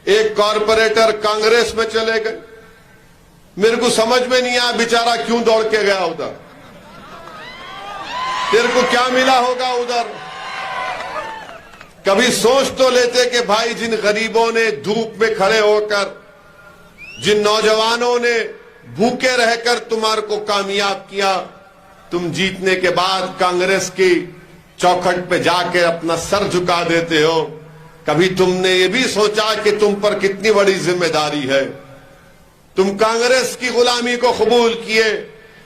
ایک کارپوریٹر کانگریس میں چلے گئے. میرے کو سمجھ میں نہیں آیا بیچارہ کیوں دوڑ کے گیا ادھر. تیرے کو کیا ملا ہوگا ادھر؟ کبھی سوچ تو لیتے کہ بھائی جن غریبوں نے دھوپ میں کھڑے ہو کر، جن نوجوانوں نے بھوکے رہ کر تمہارے کو کامیاب کیا، تم جیتنے کے بعد کانگریس کی چوکھٹ پہ جا کے اپنا سر جھکا دیتے ہو. کبھی تم نے یہ بھی سوچا کہ تم پر کتنی بڑی ذمہ داری ہے؟ تم کانگریس کی غلامی کو قبول کیے.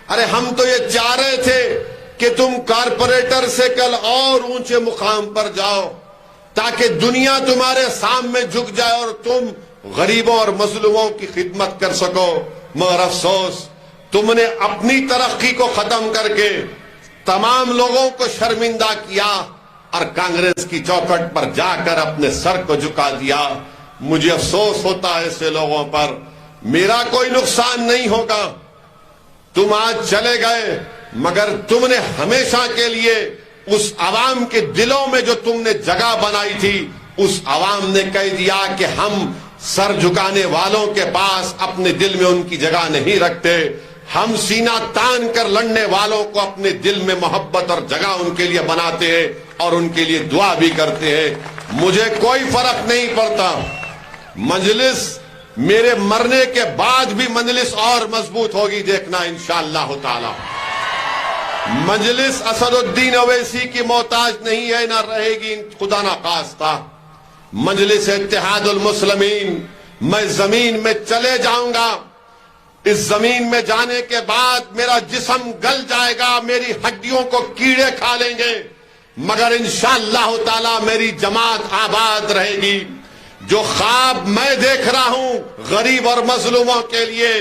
ارے ہم تو یہ چاہ رہے تھے کہ تم کارپوریٹر سے کل اور اونچے مقام پر جاؤ تاکہ دنیا تمہارے سامنے جھک جائے اور تم غریبوں اور مظلوموں کی خدمت کر سکو. مگر افسوس تم نے اپنی ترقی کو ختم کر کے تمام لوگوں کو شرمندہ کیا اور کانگریس کی چوکھٹ پر جا کر اپنے سر کو جھکا دیا. مجھے افسوس ہوتا ہے ایسے لوگوں پر. میرا کوئی نقصان نہیں ہوگا. تم آج چلے گئے مگر تم نے ہمیشہ کے لیے اس عوام کے دلوں میں جو تم نے جگہ بنائی تھی، اس عوام نے کہہ دیا کہ ہم سر جھکانے والوں کے پاس اپنے دل میں ان کی جگہ نہیں رکھتے. ہم سینہ تان کر لڑنے والوں کو اپنے دل میں محبت اور جگہ ان کے لیے بناتے ہیں اور ان کے لیے دعا بھی کرتے ہیں. مجھے کوئی فرق نہیں پڑتا. مجلس میرے مرنے کے بعد بھی مجلس اور مضبوط ہوگی، دیکھنا انشاءاللہ تعالی. مجلس اسد الدین اویسی کی محتاج نہیں ہے، نہ رہے گی خدا نہ خواستہ. مجلس اتحاد المسلمین. میں زمین میں چلے جاؤں گا. اس زمین میں جانے کے بعد میرا جسم گل جائے گا، میری ہڈیوں کو کیڑے کھا لیں گے، مگر انشاءاللہ تعالی میری جماعت آباد رہے گی. جو خواب میں دیکھ رہا ہوں غریب اور مظلوموں کے لیے،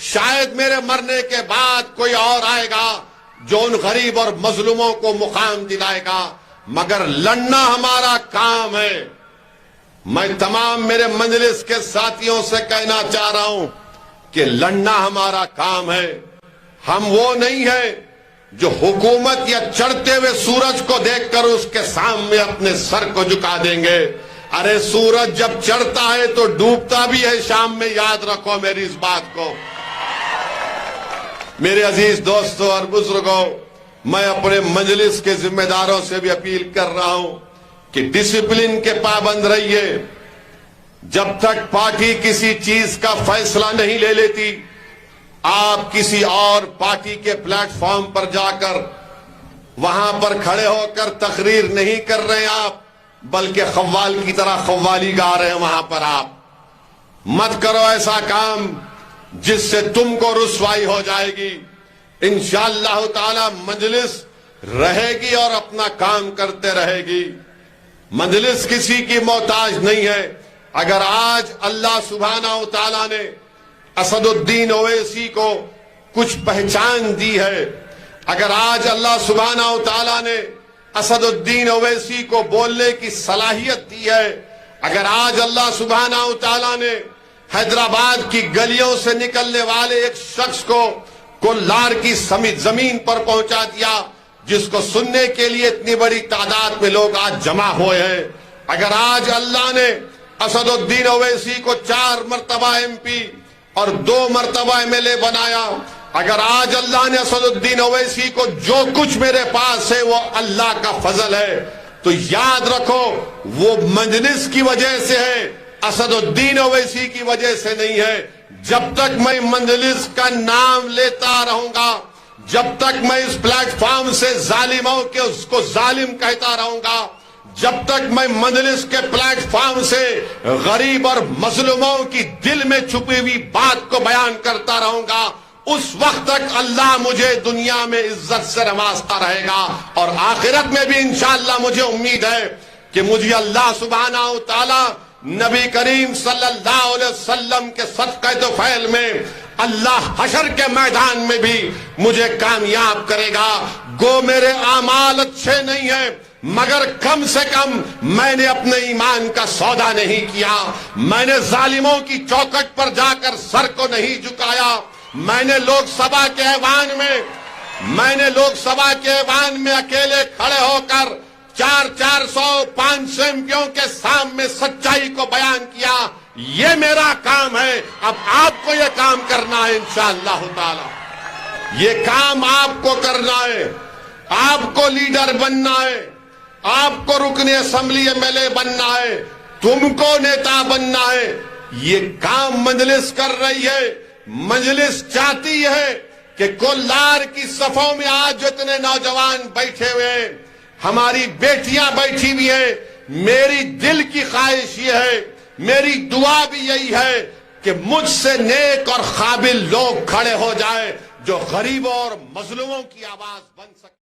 شاید میرے مرنے کے بعد کوئی اور آئے گا جو ان غریب اور مظلوموں کو مقام دلائے گا. مگر لڑنا ہمارا کام ہے. میں تمام میرے مجلس کے ساتھیوں سے کہنا چاہ رہا ہوں کہ لڑنا ہمارا کام ہے. ہم وہ نہیں ہیں جو حکومت یا چڑھتے ہوئے سورج کو دیکھ کر اس کے سامنے اپنے سر کو جھکا دیں گے. ارے سورج جب چڑھتا ہے تو ڈوبتا بھی ہے شام میں، یاد رکھو میری اس بات کو. میرے عزیز دوستوں اور بزرگوں، میں اپنے مجلس کے ذمہ داروں سے بھی اپیل کر رہا ہوں کہ ڈسپلن کے پابند رہیے. جب تک پارٹی کسی چیز کا فیصلہ نہیں لے لیتی، آپ کسی اور پارٹی کے پلیٹ فارم پر جا کر وہاں پر کھڑے ہو کر تقریر نہیں کر رہے آپ، بلکہ قوال کی طرح قوالی گا رہے ہیں وہاں پر. آپ مت کرو ایسا کام جس سے تم کو رسوائی ہو جائے گی. انشاءاللہ تعالی مجلس رہے گی اور اپنا کام کرتے رہے گی. مجلس کسی کی محتاج نہیں ہے. اگر آج اللہ سبحانہ و تعالی نے اسد الدین اویسی کو کچھ پہچان دی ہے، اگر آج اللہ سبحانہ و تعالی نے اسد الدین اویسی کو بولنے کی صلاحیت دی ہے، اگر آج اللہ سبحانہ و تعالی نے حیدرآباد کی گلیوں سے نکلنے والے ایک شخص کو کولار کی زمین پر پہنچا دیا، جس کو سننے کے لیے اتنی بڑی تعداد میں لوگ آج جمع ہوئے ہیں، اگر آج اللہ نے اسد الدین اویسی کو 4 مرتبہ MP اور 2 مرتبہ MLA بنایا، اگر آج اللہ نے اسد الدین اویسی کو جو کچھ میرے پاس ہے وہ اللہ کا فضل ہے، تو یاد رکھو وہ مجلس کی وجہ سے ہے، اسد الدین اویسی کی وجہ سے نہیں ہے. جب تک میں مجلس کا نام لیتا رہوں گا، جب تک میں اس پلیٹ فارم سے ظالموں کے اس کو ظالم کہتا رہوں گا، جب تک میں مجلس کے پلیٹ فارم سے غریب اور مظلوموں کی دل میں چھپی ہوئی بات کو بیان کرتا رہوں گا، اس وقت تک اللہ مجھے دنیا میں عزت سے نوازتا رہے گا، اور آخرت میں بھی انشاءاللہ مجھے امید ہے کہ مجھے اللہ سبحانہ و تعالی نبی کریم صلی اللہ علیہ وسلم کے صدقہ توفیل میں اللہ حشر کے میدان میں بھی مجھے کامیاب کرے گا. گو میرے اعمال اچھے نہیں ہیں، مگر کم سے کم میں نے اپنے ایمان کا سودا نہیں کیا. میں نے ظالموں کی چوکھٹ پر جا کر سر کو نہیں جھکایا. میں نے لوک سبھا کے ایوان میں اکیلے کھڑے ہو کر 400-500 MPوں کے سامنے سچائی کو بیان کیا. یہ میرا کام ہے. اب آپ کو یہ کام کرنا ہے انشاءاللہ تعالی. یہ کام آپ کو کرنا ہے. آپ کو لیڈر بننا ہے. آپ کو رکن اسمبلی MLA بننا ہے. تم کو نیتا بننا ہے. یہ کام مجلس کر رہی ہے. مجلس چاہتی ہے کہ کولار کی صفوں میں آج جتنے نوجوان بیٹھے ہوئے ہیں, ہماری بیٹیاں بیٹھی ہوئی ہیں, میری دل کی خواہش یہ ہے, میری دعا بھی یہی ہے کہ مجھ سے نیک اور قابل لوگ کھڑے ہو جائیں جو غریبوں اور مظلوموں کی آواز بن سکتے.